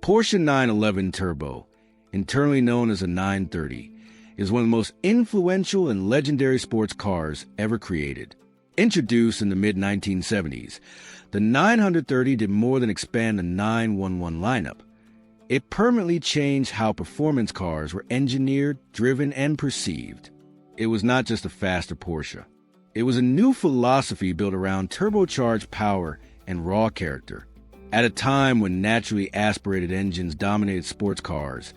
Porsche 911 Turbo, internally known as a 930, is one of the most influential and legendary sports cars ever created. Introduced in the mid-1970s, the 930 did more than expand the 911 lineup. It permanently changed how performance cars were engineered, driven, and perceived. It was not just a faster Porsche. It was a new philosophy built around turbocharged power and raw character. At a time when naturally aspirated engines dominated sports cars,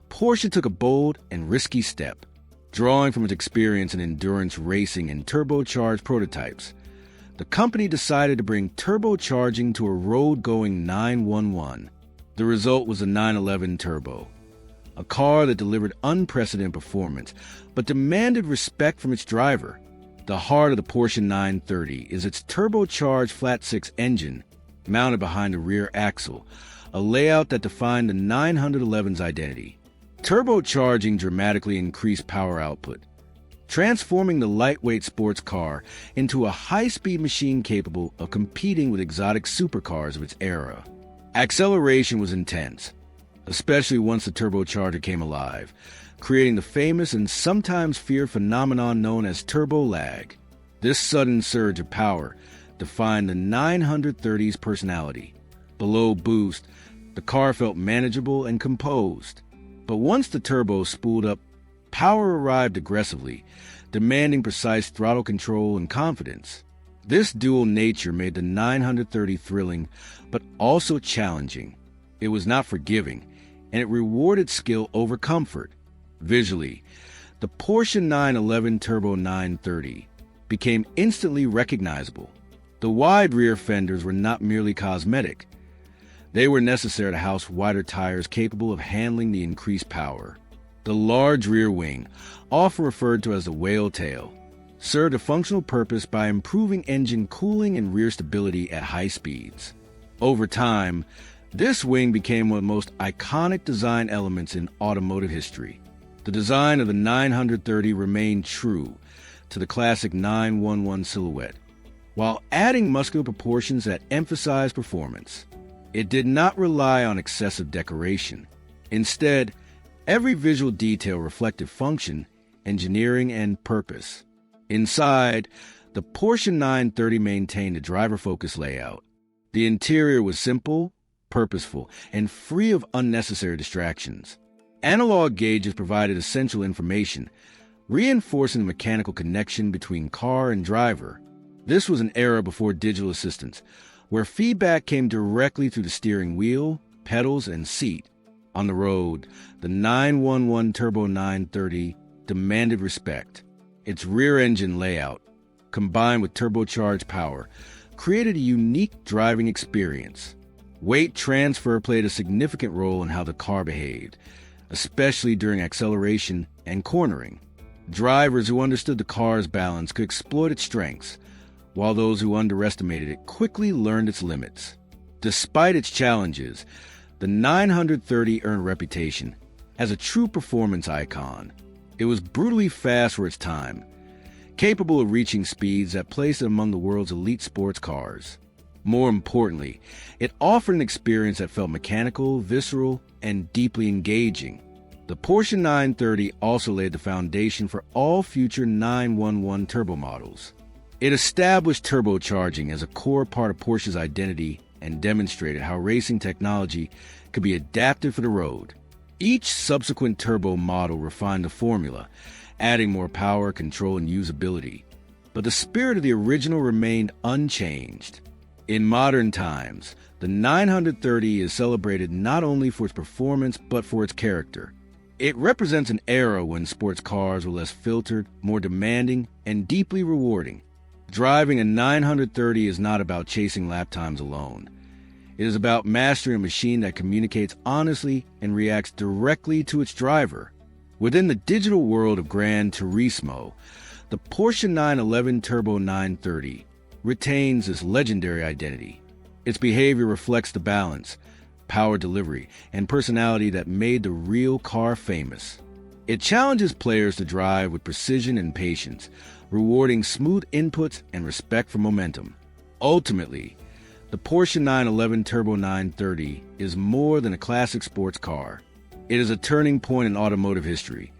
Porsche took a bold and risky step, drawing from its experience in endurance racing and turbocharged prototypes. The company decided to bring turbocharging to a road-going 911. The result was a 911 Turbo, a car that delivered unprecedented performance, but demanded respect from its driver. The heart of the Porsche 930 is its turbocharged flat-six engine mounted behind the rear axle, a layout that defined the 911's identity. Turbocharging dramatically increased power output, transforming the lightweight sports car into a high-speed machine capable of competing with exotic supercars of its era. Acceleration was intense, especially once the turbocharger came alive, creating the famous and sometimes feared phenomenon known as turbo lag. This sudden surge of power defined the 930's personality. Below boost, the car felt manageable and composed. But once the turbo spooled up, power arrived aggressively, demanding precise throttle control and confidence. This dual nature made the 930 thrilling, but also challenging. It was not forgiving, and it rewarded skill over comfort. Visually, the Porsche 911 Turbo 930 became instantly recognizable. The wide rear fenders were not merely cosmetic. They were necessary to house wider tires capable of handling the increased power. The large rear wing, often referred to as the whale tail, served a functional purpose by improving engine cooling and rear stability at high speeds. Over time, this wing became one of the most iconic design elements in automotive history. The design of the 930 remained true to the classic 911 silhouette, while adding muscular proportions that emphasized performance. It did not rely on excessive decoration. Instead, every visual detail reflected function, engineering, and purpose. Inside, the Porsche 930 maintained a driver-focused layout. The interior was simple, purposeful, and free of unnecessary distractions. Analog gauges provided essential information, reinforcing the mechanical connection between car and driver. This was an era before digital assistance, where feedback came directly through the steering wheel, pedals, and seat. On the road, the 911 Turbo 930 demanded respect. Its rear-engine layout, combined with turbocharged power, created a unique driving experience. Weight transfer played a significant role in how the car behaved, especially during acceleration and cornering. Drivers who understood the car's balance could exploit its strengths, while those who underestimated it quickly learned its limits. Despite its challenges, the 930 earned a reputation as a true performance icon. It was brutally fast for its time, capable of reaching speeds that placed it among the world's elite sports cars. More importantly, it offered an experience that felt mechanical, visceral, and deeply engaging. The Porsche 930 also laid the foundation for all future 911 turbo models. It established turbocharging as a core part of Porsche's identity and demonstrated how racing technology could be adapted for the road. Each subsequent turbo model refined the formula, adding more power, control, and usability. But the spirit of the original remained unchanged. In modern times, the 930 is celebrated not only for its performance but for its character. It represents an era when sports cars were less filtered, more demanding, and deeply rewarding. Driving a 930 is not about chasing lap times alone. It is about mastering a machine that communicates honestly and reacts directly to its driver. Within the digital world of Gran Turismo, the Porsche 911 Turbo 930 retains its legendary identity. Its behavior reflects the balance, power delivery, and personality that made the real car famous. It challenges players to drive with precision and patience, rewarding smooth inputs and respect for momentum. Ultimately, The Porsche 911 Turbo 930 is more than a classic sports car. It is a turning point in automotive history,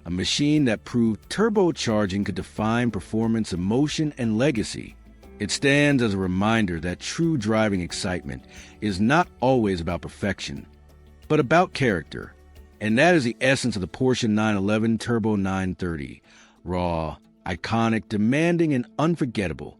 a machine that proved turbocharging could define performance, emotion, and legacy. It stands as a reminder that true driving excitement is not always about perfection, but about character. And that is the essence of the Porsche 911 Turbo 930. Raw, iconic, demanding, and unforgettable.